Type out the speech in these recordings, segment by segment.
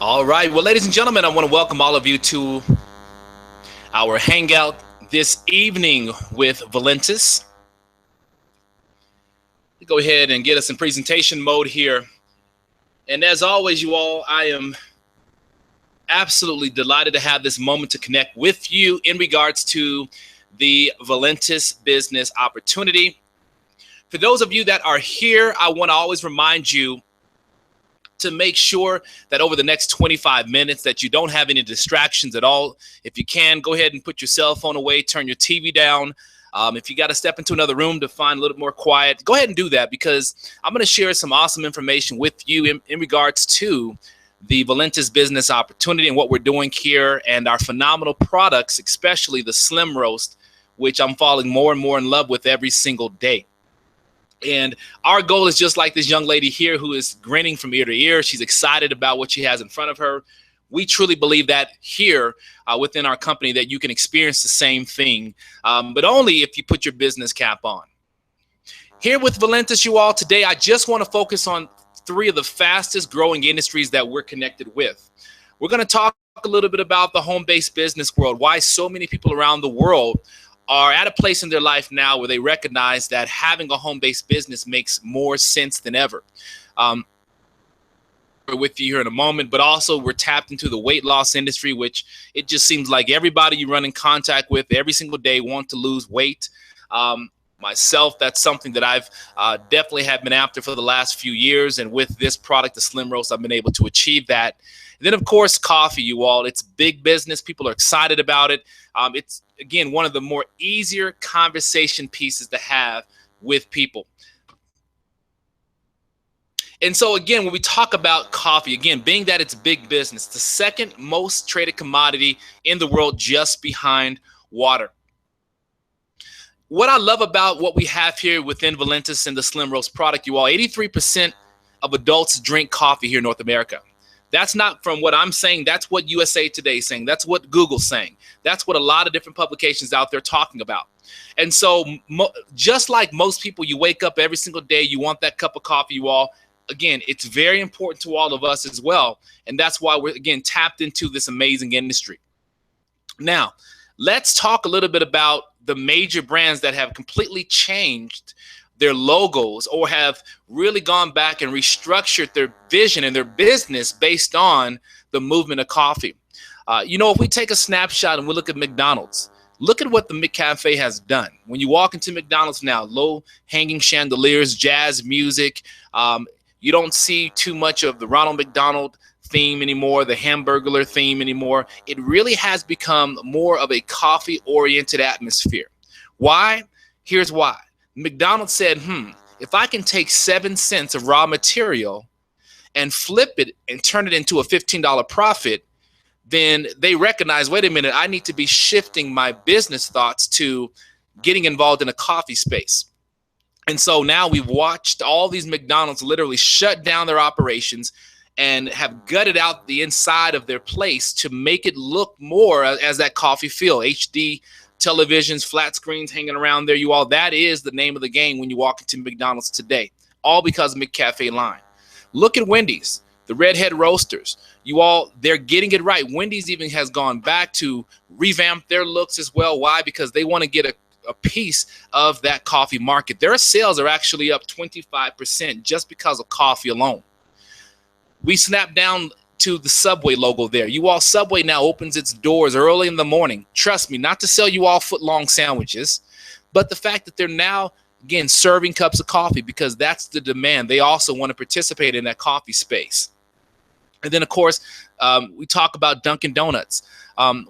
All right. Well, ladies and gentlemen, I want to welcome all of you to our hangout this evening with Valentus. Go ahead and get us in presentation mode here. And as always, you all, I am absolutely delighted to have this moment to connect with you in regards to the Valentus business opportunity. For those of you that are here, I want to always remind you to make sure that over the next 25 minutes that you don't have any distractions at all. If you can, go ahead and put your cell phone away, turn your TV down. If you got to step into another room to find a little more quiet, go ahead and do that, because I'm going to share some awesome information with you in regards to the Valentus business opportunity and what we're doing here and our phenomenal products, especially the Slim Roast, which I'm falling more and more in love with every single day. And our goal is just like this young lady here who is grinning from ear to ear. She's excited about what she has in front of her. We truly believe that here within our company that you can experience the same thing, but only if you put your business cap on. Here with Valentus, you all, today I just want to focus on three of the fastest growing industries that we're connected with. We're going to talk a little bit about the home-based business world, why so many people around the world are at a place in their life now where they recognize that having a home-based business makes more sense than ever. We're with you here in a moment, but also we're tapped into the weight loss industry, which it just seems like everybody you run in contact with every single day want to lose weight. Myself, that's something that I've definitely have been after for the last few years. And with this product, the Slim Roast, I've been able to achieve that. And then, of course, coffee, you all. It's big business. People are excited about it. It's, again, one of the more easier conversation pieces to have with people. And so, again, when we talk about coffee, again, being that it's big business, the second most traded commodity in the world just behind water. What I love about what we have here within Valentus and the Slim Roast product, you all, 83% of adults drink coffee here in North America. That's not from what I'm saying. That's what USA Today is saying. That's what Google's saying. That's what a lot of different publications out there talking about. And so just like most people, you wake up every single day, you want that cup of coffee, you all. Again, it's very important to all of us as well. And that's why we're, again, tapped into this amazing industry. Now, let's talk a little bit about the major brands that have completely changed their logos or have really gone back and restructured their vision and their business based on the movement of coffee. If we take a snapshot and we look at McDonald's, look at what the McCafe has done. When you walk into McDonald's now, low hanging chandeliers, jazz music, you don't see too much of the Ronald McDonald theme anymore, the Hamburglar theme anymore. It really has become more of a coffee-oriented atmosphere. Why? Here's why. McDonald's said, if I can take 7 cents of raw material and flip it and turn it into a $15 profit, then they recognize, wait a minute, I need to be shifting my business thoughts to getting involved in a coffee space. And so now we've watched all these McDonald's literally shut down their operations and have gutted out the inside of their place to make it look more as that coffee feel. HD televisions, flat screens hanging around there, you all. That is the name of the game when you walk into McDonald's today, all because of McCafe line. Look at Wendy's, the Redhead Roasters. You all, they're getting it right. Wendy's even has gone back to revamp their looks as well. Why? Because they want to get a piece of that coffee market. Their sales are actually up 25% just because of coffee alone. We snap down to the Subway logo there. You all, Subway now opens its doors early in the morning. Trust me, not to sell you all foot-long sandwiches, but the fact that they're now, again, serving cups of coffee because that's the demand. They also want to participate in that coffee space. And then, of course, we talk about Dunkin' Donuts.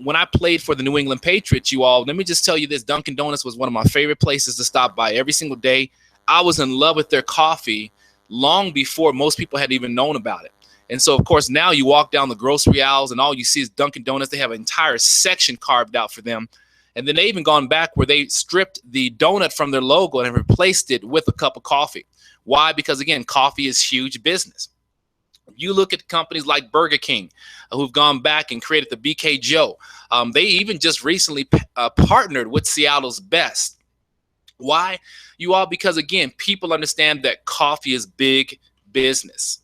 When I played for the New England Patriots, you all, let me just tell you this, Dunkin' Donuts was one of my favorite places to stop by every single day. I was in love with their coffee long before most people had even known about it. And so, of course, now you walk down the grocery aisles and all you see is Dunkin' Donuts. They have an entire section carved out for them. And then they even gone back where they stripped the donut from their logo and replaced it with a cup of coffee. Why? Because, again, coffee is huge business. You look at companies like Burger King who've gone back and created the BK Joe. They even just recently partnered with Seattle's Best. Why? You all, because, again, people understand that coffee is big business.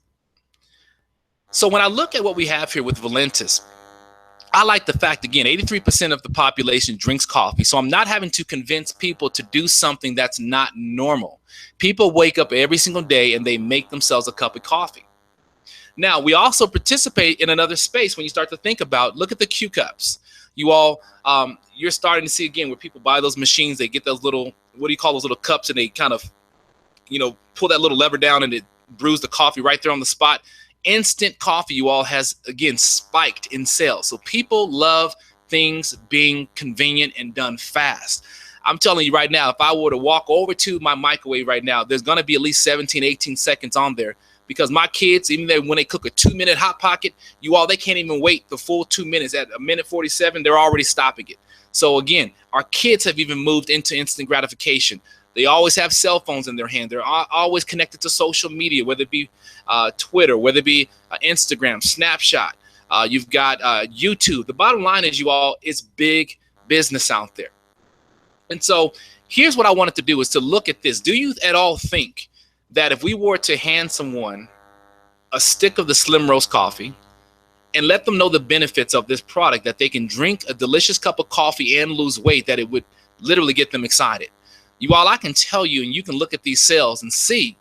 So when I look at what we have here with Valentus, I like the fact, again, 83% of the population drinks coffee. So I'm not having to convince people to do something that's not normal. People wake up every single day and they make themselves a cup of coffee. Now, we also participate in another space when you start to think about, look at the Q cups. You all, you're starting to see, again, where people buy those machines, they get those little, what do you call those little cups, and they kind of, pull that little lever down and it brews the coffee right there on the spot. Instant coffee, you all, has, again, spiked in sales. So people love things being convenient and done fast. I'm telling you right now, if I were to walk over to my microwave right now, there's going to be at least 17, 18 seconds on there, because my kids, even though when they cook a 2-minute Hot Pocket, you all, they can't even wait the full 2 minutes. At 1:47, they're already stopping it. So again, our kids have even moved into instant gratification. They always have cell phones in their hand. They're always connected to social media, whether it be Twitter, whether it be Instagram, Snapchat. You've got YouTube. The bottom line is, you all, it's big business out there. And so here's what I wanted to do, is to look at this. Do you at all think that if we were to hand someone a stick of the Slim Roast coffee and let them know the benefits of this product, that they can drink a delicious cup of coffee and lose weight, that it would literally get them excited? You all, I can tell you, and you can look at these sales and see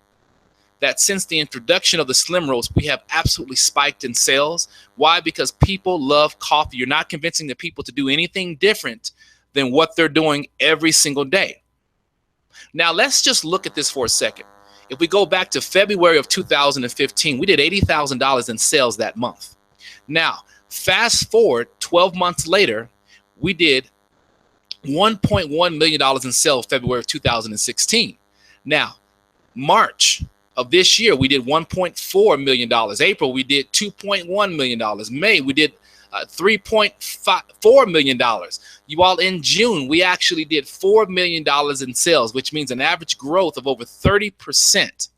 that since the introduction of the Slim Roast, we have absolutely spiked in sales. Why? Because people love coffee. You're not convincing the people to do anything different than what they're doing every single day. Now, let's just look at this for a second. If we go back to February of 2015, we did $80,000 in sales that month. Now, fast forward 12 months later, we did $1.1 million in sales February of 2016. Now, March of this year, we did $1.4 million. April, we did $2.1 million. May, we did $3.4 million. You all, in June, we actually did $4 million in sales, which means an average growth of over 30%.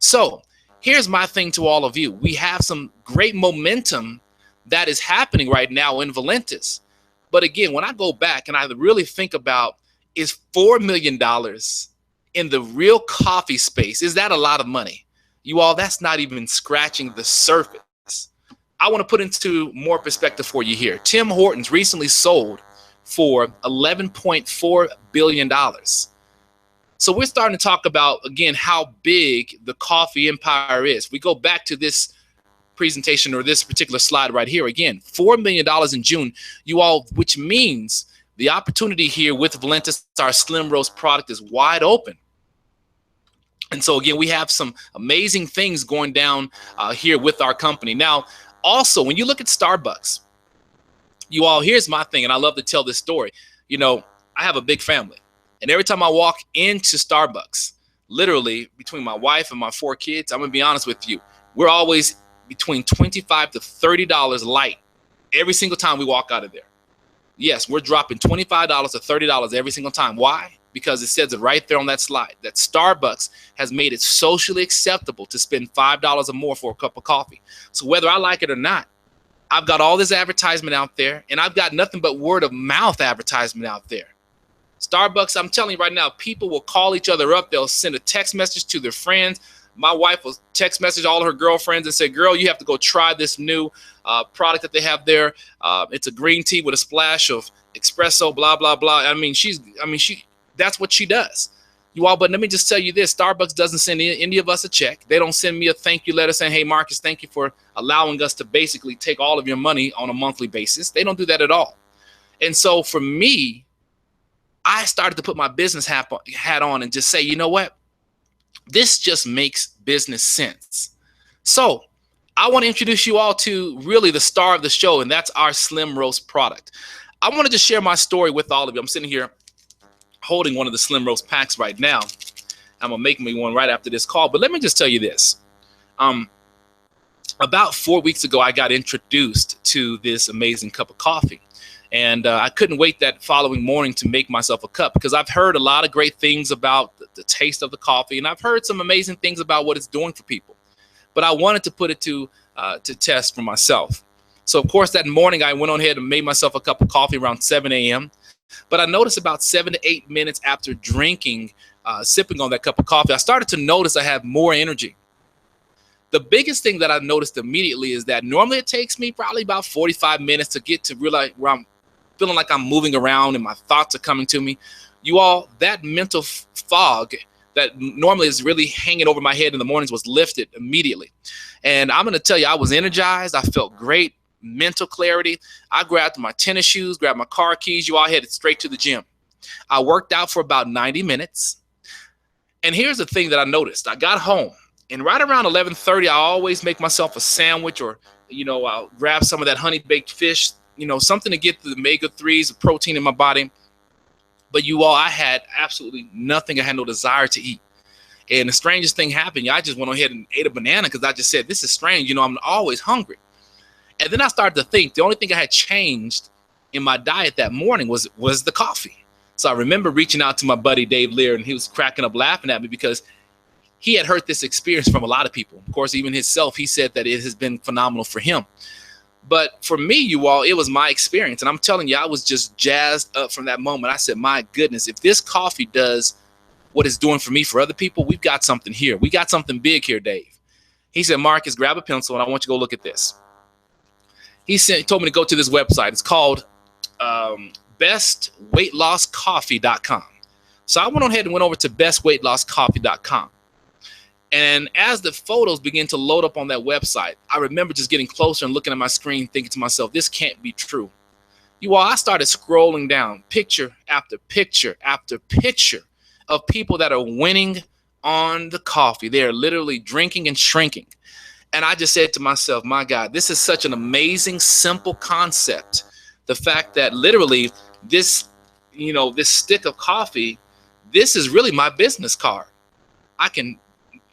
So here's my thing to all of you. We have some great momentum that is happening right now in Valentus. But again, when I go back and I really think about, is $4 million in the real coffee space, is that a lot of money? You all, that's not even scratching the surface. I want to put into more perspective for you here. Tim Hortons recently sold for $11.4 billion. So we're starting to talk about, again, how big the coffee empire is. We go back to this presentation, or this particular slide right here. Again, $4 million in June, you all, which means the opportunity here with Valentus, our Slim Roast product, is wide open. And so again, we have some amazing things going down here with our company. Now, also, when you look at Starbucks, you all, here's my thing, and I love to tell this story. I have a big family, and every time I walk into Starbucks, literally between my wife and my 4 kids, I'm gonna be honest with you, we're always between $25 to $30 light every single time we walk out of there. Yes, we're dropping $25 to $30 every single time. Why? Because it says it right there on that slide, that Starbucks has made it socially acceptable to spend $5 or more for a cup of coffee. So whether I like it or not, I've got all this advertisement out there, and I've got nothing but word of mouth advertisement out there. Starbucks, I'm telling you right now, people will call each other up. They'll send a text message to their friends. My wife will text message all her girlfriends and say, girl, you have to go try this new product that they have there. It's a green tea with a splash of espresso, blah, blah, blah. That's what she does. You all, but let me just tell you this. Starbucks doesn't send any of us a check. They don't send me a thank you letter saying, hey, Marcus, thank you for allowing us to basically take all of your money on a monthly basis. They don't do that at all. And so for me, I started to put my business hat on and just say, you know what? This just makes business sense. So I want to introduce you all to really the star of the show, and that's our Slim Roast product. I want to just share my story with all of you. I'm sitting here holding one of the Slim Roast packs right now. I'm going to make me one right after this call. But let me just tell you this. About 4 weeks ago, I got introduced to this amazing cup of coffee. And I couldn't wait that following morning to make myself a cup, because I've heard a lot of great things about the taste of the coffee, and I've heard some amazing things about what it's doing for people. But I wanted to put it to test for myself. So, of course, that morning I went on ahead and made myself a cup of coffee around 7 a.m. But I noticed about 7 to 8 minutes after drinking, sipping on that cup of coffee, I started to notice I have more energy. The biggest thing that I noticed immediately is that normally it takes me probably about 45 minutes to get to realize where I'm feeling like I'm moving around and my thoughts are coming to me. You all, that mental fog that normally is really hanging over my head in the mornings was lifted immediately. And I'm going to tell you, I was energized. I felt great, mental clarity. I grabbed my tennis shoes, grabbed my car keys. You all, headed straight to the gym. I worked out for about 90 minutes. And here's the thing that I noticed. I got home, and right around 11:30, I always make myself a sandwich, or, I'll grab some of that honey baked fish, something to get the omega-3s, the protein in my body. But you all, I had absolutely nothing. I had no desire to eat. And the strangest thing happened. I just went ahead and ate a banana because I just said, this is strange. I'm always hungry. And then I started to think the only thing I had changed in my diet that morning was the coffee. So I remember reaching out to my buddy, Dave Lear, and he was cracking up laughing at me because he had heard this experience from a lot of people. Of course, even himself, he said that it has been phenomenal for him. But for me, you all, it was my experience. And I'm telling you, I was just jazzed up from that moment. I said, my goodness, if this coffee does what it's doing for me, for other people, we've got something here. We got something big here, Dave. He said, Marcus, grab a pencil, and I want you to go look at this. He told me to go to this website. It's called bestweightlosscoffee.com. So I went ahead and went over to bestweightlosscoffee.com. And as the photos began to load up on that website, I remember just getting closer and looking at my screen, thinking to myself, this can't be true. You all, I started scrolling down picture after picture after picture of people that are winning on the coffee. They are literally drinking and shrinking. And I just said to myself, my God, this is such an amazing, simple concept. The fact that literally this, this stick of coffee, this is really my business card. I can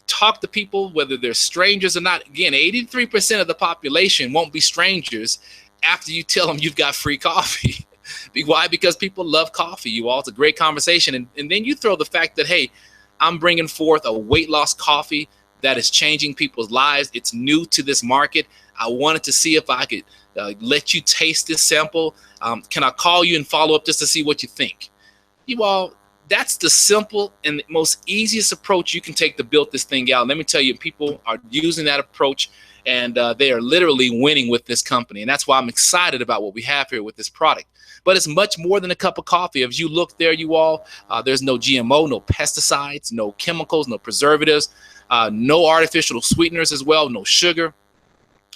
talk to people, whether they're strangers or not. Again, 83% of the population won't be strangers after you tell them you've got free coffee. Why? Because people love coffee. You all, it's a great conversation. And then you throw the fact that, hey, I'm bringing forth a weight loss coffee that is changing people's lives. It's new to this market. I wanted to see if I could let you taste this sample. Can I call you and follow up just to see what you think? You all, that's the simple and most easiest approach you can take to build this thing out. Let me tell you, people are using that approach, and they are literally winning with this company. And that's why I'm excited about what we have here with this product. But it's much more than a cup of coffee. As you look there, you all, there's no GMO, no pesticides, no chemicals, no preservatives, no artificial sweeteners as well, no sugar.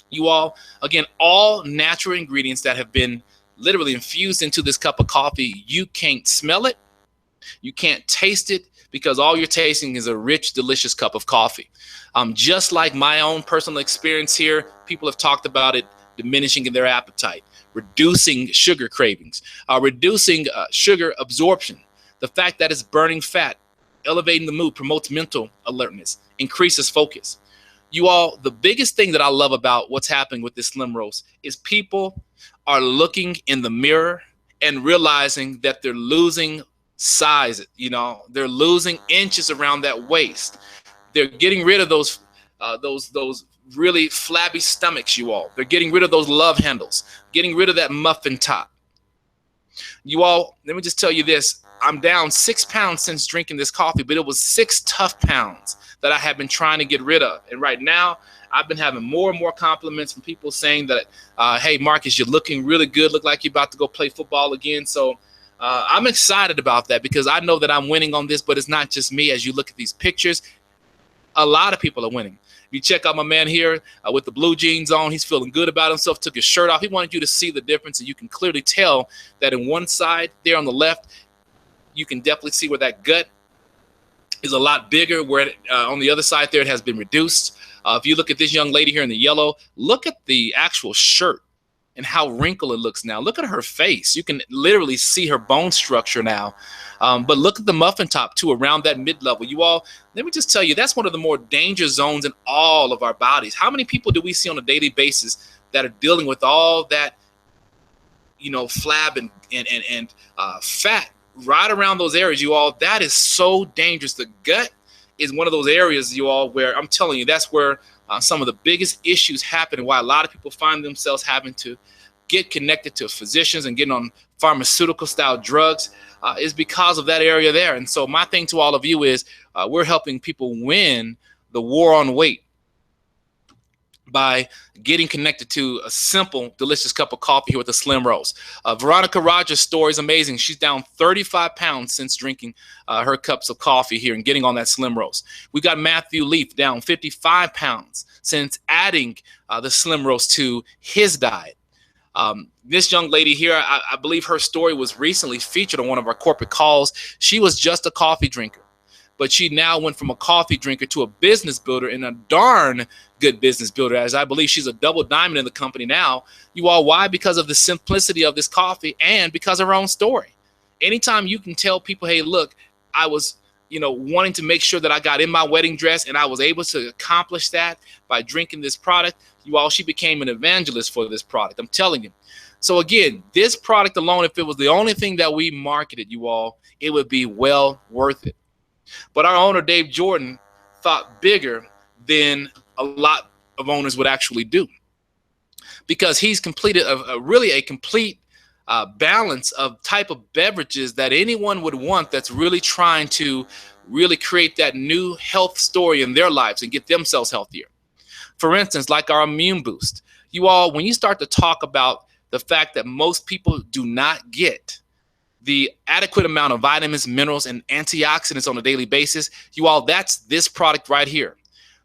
You all, again, all natural ingredients that have been literally infused into this cup of coffee. You can't smell it. You can't taste it, because all you're tasting is a rich, delicious cup of coffee. Just like my own personal experience here, people have talked about it diminishing in their appetite, reducing sugar cravings, reducing sugar absorption, the fact that it's burning fat, elevating the mood, promotes mental alertness, increases focus. You all, the biggest thing that I love about what's happening with this Slim Roast is people are looking in the mirror and realizing that they're losing size. They're losing inches around that waist. They're getting rid of those really flabby stomachs, you all. They're getting rid of those love handles, getting rid of that muffin top. You all, let me just tell you this. I'm down 6 pounds since drinking this coffee, but it was 6 tough pounds that I have been trying to get rid of. And right now, I've been having more and more compliments from people saying that, hey, Marcus, you're looking really good. Look like you're about to go play football again. So I'm excited about that, because I know that I'm winning on this, but it's not just me. As you look at these pictures, a lot of people are winning. If you check out my man here with the blue jeans on, he's feeling good about himself, took his shirt off. He wanted you to see the difference, and you can clearly tell that in one side there on the left, you can definitely see where that gut is a lot bigger, where on the other side there it has been reduced. If you look at this young lady here in the yellow, look at the actual shirt and how wrinkled it looks now. Look at her face. You can literally see her bone structure now. But look at the muffin top too, around that mid-level. You all, let me just tell you, that's one of the more danger zones in all of our bodies. How many people do we see on a daily basis that are dealing with all that, flab and fat right around those areas, you all? That is so dangerous. The gut is one of those areas, you all, where I'm telling you, that's where some of the biggest issues happen, and why a lot of people find themselves having to get connected to physicians and getting on pharmaceutical style drugs is because of that area there. And so my thing to all of you is we're helping people win the war on weight. by getting connected to a simple, delicious cup of coffee here with the Slim Roast. Veronica Rogers' story is amazing. She's down 35 pounds since drinking her cups of coffee here and getting on that Slim Roast. We got Matthew Leaf down 55 pounds since adding the Slim Roast to his diet. This young lady here, I believe her story was recently featured on one of our corporate calls. She was just a coffee drinker, but she now went from a coffee drinker to a business builder, and a darn good business builder, as I believe she's a double diamond in the company now. You all, why? Because of the simplicity of this coffee and because of her own story. Anytime you can tell people, hey, look, I was, wanting to make sure that I got in my wedding dress, and I was able to accomplish that by drinking this product, you all, she became an evangelist for this product. I'm telling you. So again, this product alone, if it was the only thing that we marketed, you all, it would be well worth it. But our owner, Dave Jordan, thought bigger than a lot of owners would actually do, because he's completed really a complete balance of type of beverages that anyone would want, that's really trying to really create that new health story in their lives and get themselves healthier. For instance, like our Immune Boost. You all, when you start to talk about the fact that most people do not get the adequate amount of vitamins, minerals, and antioxidants on a daily basis, you all, that's this product right here.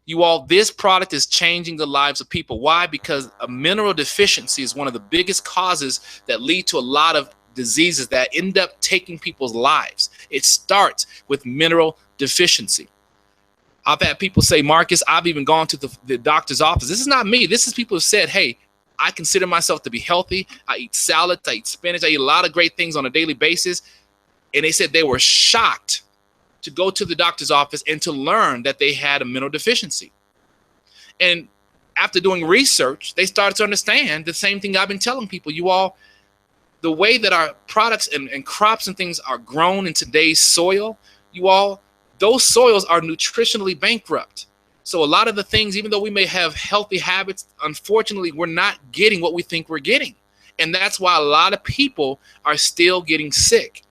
You all, this product is changing the lives of people. Why? Because a mineral deficiency is one of the biggest causes that lead to a lot of diseases that end up taking people's lives. It starts with mineral deficiency. I've had people say, Marcus, I've even gone to the doctor's office. This is not me. This is people who said, hey, I consider myself to be healthy. I eat salads, I eat spinach, I eat a lot of great things on a daily basis. And they said they were shocked to go to the doctor's office and to learn that they had a mineral deficiency. And after doing research, they started to understand the same thing I've been telling people. You all, the way that our products and crops and things are grown in today's soil, you all, those soils are nutritionally bankrupt. So a lot of the things, even though we may have healthy habits, unfortunately, we're not getting what we think we're getting. And that's why a lot of people are still getting sick.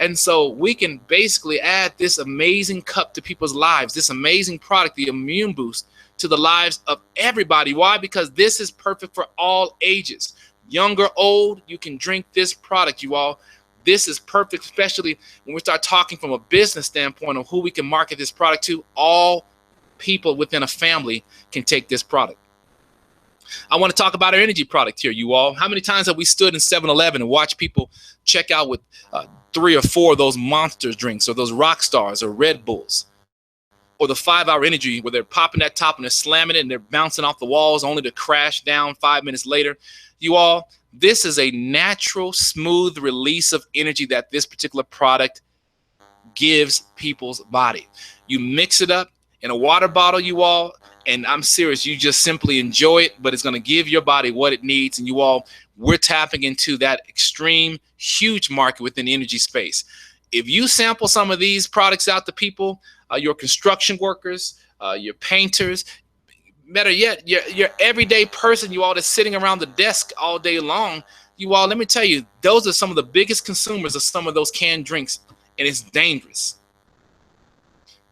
And so we can basically add this amazing cup to people's lives, this amazing product, the Immune Boost, to the lives of everybody. Why? Because this is perfect for all ages. Young or old, you can drink this product, you all. This is perfect, especially when we start talking from a business standpoint of who we can market this product to. All people within a family can take this product. I want to talk about our energy product here, you all. How many times have we stood in 7-Eleven and watched people check out with 3 or 4 of those Monsters drinks, or those Rock Stars, or Red Bulls, or the 5-hour energy where they're popping that top and they're slamming it and they're bouncing off the walls only to crash down 5 minutes later? You all, this is a natural, smooth release of energy that this particular product gives people's body. You mix it up in a water bottle, you all, and I'm serious, you just simply enjoy it, but it's going to give your body what it needs. And you all, we're tapping into that extreme, huge market within the energy space. If you sample some of these products out to people, your construction workers, your painters, better yet, your everyday person, you all, that's sitting around the desk all day long, you all, let me tell you, those are some of the biggest consumers of some of those canned drinks, and it's dangerous.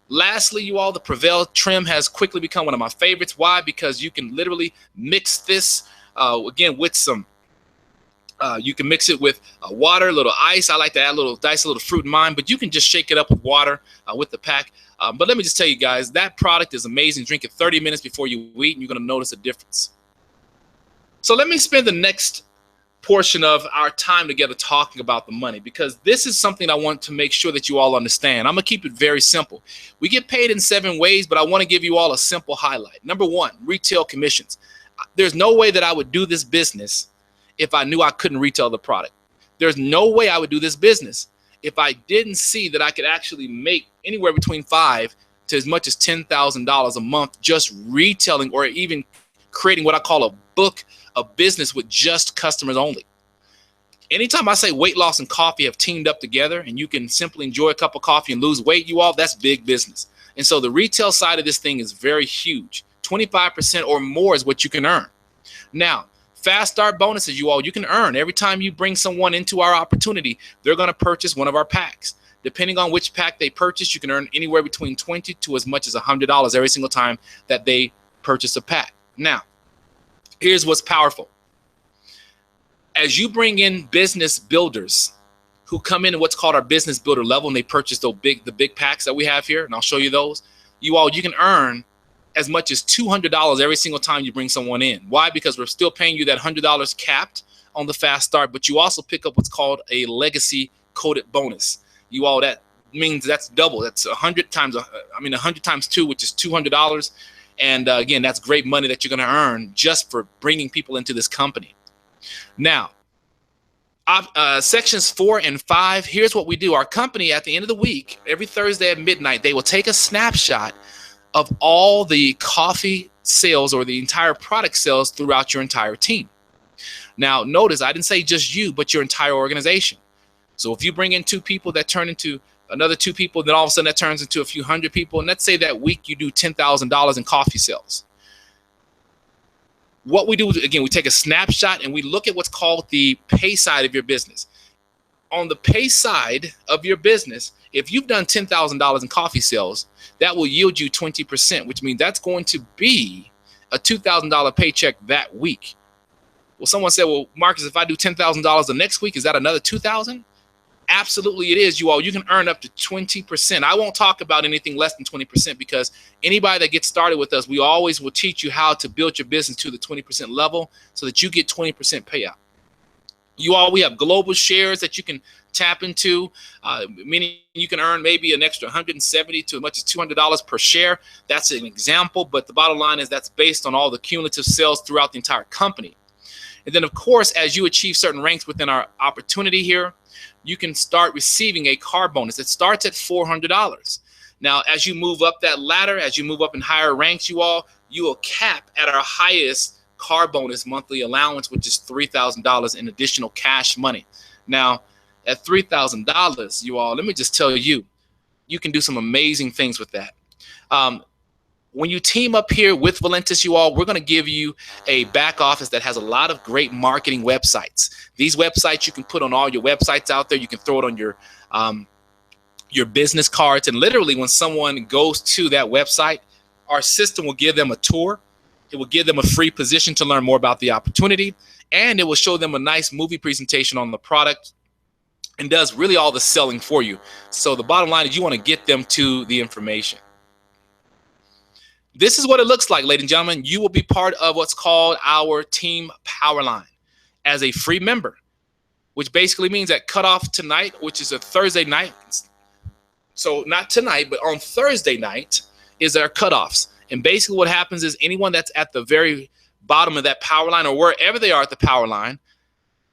Lastly, you all, the Prevail trim has quickly become one of my favorites. Why? Because you can literally mix this again with some you can mix it with water, a little ice. I like to add a little fruit in mine, but you can just shake it up with water with the pack. But let me just tell you guys, that product is amazing. Drink it 30 minutes before you eat, and you're going to notice a difference. So let me spend the next portion of our time together talking about the money, because this is something I want to make sure that you all understand. I'm going to keep it very simple. We get paid in 7 ways, but I want to give you all a simple highlight. Number 1, retail commissions. There's no way that I would do this business if I knew I couldn't retail the product. There's no way I would do this business if I didn't see that I could actually make anywhere between $5,000 to as much as $10,000 a month just retailing, or even creating what I call a book of business with just customers only. Anytime I say weight loss and coffee have teamed up together and you can simply enjoy a cup of coffee and lose weight, you all, that's big business. And so the retail side of this thing is very huge. 25% or more is what you can earn. Now, fast start bonuses, you all, you can earn every time you bring someone into our opportunity. They're going to purchase one of our packs. Depending on which pack they purchase, you can earn anywhere between $20 to as much as $100 every single time that they purchase a pack. Now, Here's what's powerful. As you bring in business builders who come in at what's called our business builder level, and they purchase the big packs that we have here, and I'll show you those, you can earn as much as $200 every single time you bring someone in. Why? Because we're still paying you that $100 capped on the fast start, but you also pick up what's called a legacy coded bonus. That means that's double. That's 100 times 100 times 2, which is $200. And again, that's great money that you're going to earn just for bringing people into this company. Now, sections 4 and 5, here's what we do. Our company, at the end of the week, every Thursday at midnight, they will take a snapshot of all the coffee sales or the entire product sales throughout your entire team. Now, notice I didn't say just you, but your entire organization. So if you bring in 2 people, that turn into another 2 people, then all of a sudden that turns into a few hundred people. And let's say that week you do $10,000 in coffee sales. What we do is, again, we take a snapshot and we look at what's called the pay side of your business. On the pay side of your business, if you've done $10,000 in coffee sales, that will yield you 20%, which means that's going to be a $2,000 paycheck that week. Well, someone said, well, Marcus, if I do $10,000 the next week, is that another $2,000? Absolutely it is, you can earn up to 20%. I won't talk about anything less than 20% because anybody that gets started with us, we always will teach you how to build your business to the 20% level so that you get 20% payout. We have global shares that you can tap into, meaning you can earn maybe an extra $170 to as much as $200 per share. That's an example, but the bottom line is that's based on all the cumulative sales throughout the entire company. And then, of course, as you achieve certain ranks within our opportunity here, you can start receiving a car bonus. It starts at $400. Now, as you move up that ladder, as you move up in higher ranks, you will cap at our highest car bonus monthly allowance, which is $3,000 in additional cash money. Now, at $3,000, let me just tell you, you can do some amazing things with that. When you team up here with Valentus, we're going to give you a back office that has a lot of great marketing websites. These websites you can put on all your websites out there. You can throw it on your business cards. And literally when someone goes to that website, our system will give them a tour. It will give them a free position to learn more about the opportunity. And it will show them a nice movie presentation on the product and does really all the selling for you. So the bottom line is you want to get them to the information. This is what it looks like, ladies and gentlemen. You will be part of what's called our Team Powerline as a free member, which basically means that cutoff tonight, which is a Thursday night. So not tonight, but on Thursday night is our cutoffs. And basically what happens is anyone that's at the very bottom of that power line or wherever they are at the power line,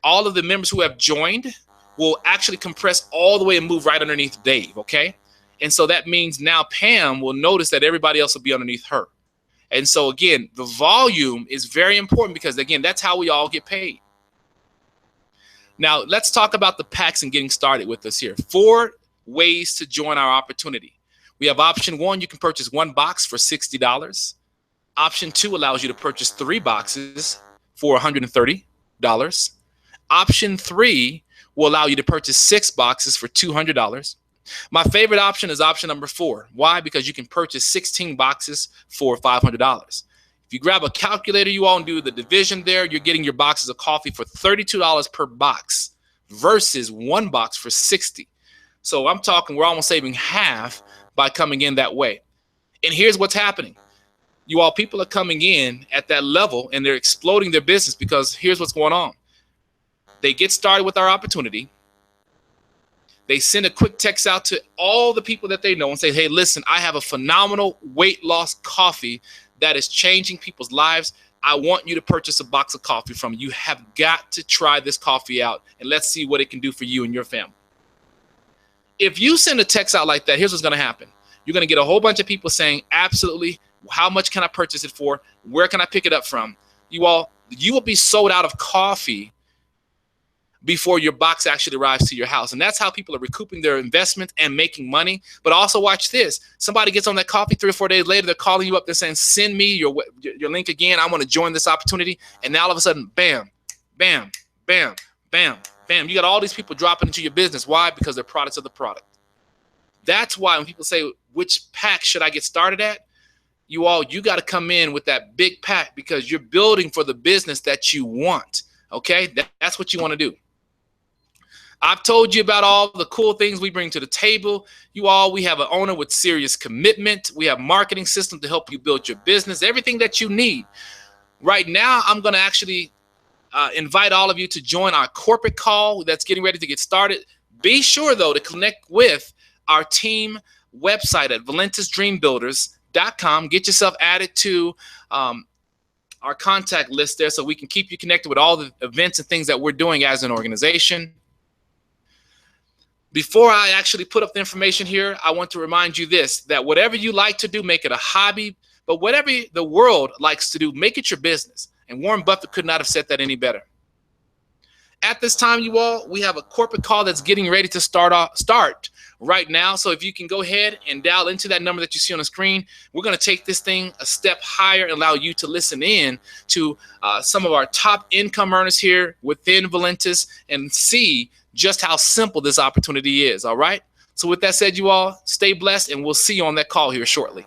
all of the members who have joined will actually compress all the way and move right underneath Dave, okay? And so that means now Pam will notice that everybody else will be underneath her. And so again, the volume is very important because again, that's how we all get paid. Now let's talk about the packs and getting started with us here. 4 ways to join our opportunity. We have option 1, you can purchase 1 box for $60. Option 2 allows you to purchase 3 boxes for $130. Option 3 will allow you to purchase 6 boxes for $200. My favorite option is option number 4. Why? Because you can purchase 16 boxes for $500. If you grab a calculator, and do the division there, you're getting your boxes of coffee for $32 per box versus 1 box for $60. So I'm talking, we're almost saving half by coming in that way. And here's what's happening. People are coming in at that level and they're exploding their business because here's what's going on. They get started with our opportunity. They send a quick text out to all the people that they know and say, hey, listen, I have a phenomenal weight loss coffee that is changing people's lives. I want you to purchase a box of coffee from me. You have got to try this coffee out and let's see what it can do for you and your family. If you send a text out like that, here's what's going to happen. You're going to get a whole bunch of people saying, absolutely, how much can I purchase it for? Where can I pick it up from? You will be sold out of coffee before your box actually arrives to your house. And that's how people are recouping their investment and making money. But also watch this. Somebody gets on that coffee 3 or 4 days later, they're calling you up, they're saying, send me your link again. I want to join this opportunity. And now all of a sudden, bam, bam, bam, bam, bam. You got all these people dropping into your business. Why? Because they're products of the product. That's why when people say, which pack should I get started at? you got to come in with that big pack because you're building for the business that you want. Okay, that's what you want to do. I've told you about all the cool things we bring to the table. We have an owner with serious commitment. We have marketing systems to help you build your business, everything that you need. Right now, I'm going to actually invite all of you to join our corporate call that's getting ready to get started. Be sure, though, to connect with our team website at valentusdreambuilders.com. Get yourself added to our contact list there so we can keep you connected with all the events and things that we're doing as an organization. Before I actually put up the information here, I want to remind you this, that whatever you like to do, make it a hobby. But whatever the world likes to do, make it your business. And Warren Buffett could not have said that any better. At this time, we have a corporate call that's getting ready to start right now. So if you can go ahead and dial into that number that you see on the screen, we're going to take this thing a step higher and allow you to listen in to some of our top income earners here within Valentus and see just how simple this opportunity is. All right. So with that said, you all stay blessed, and we'll see you on that call here shortly.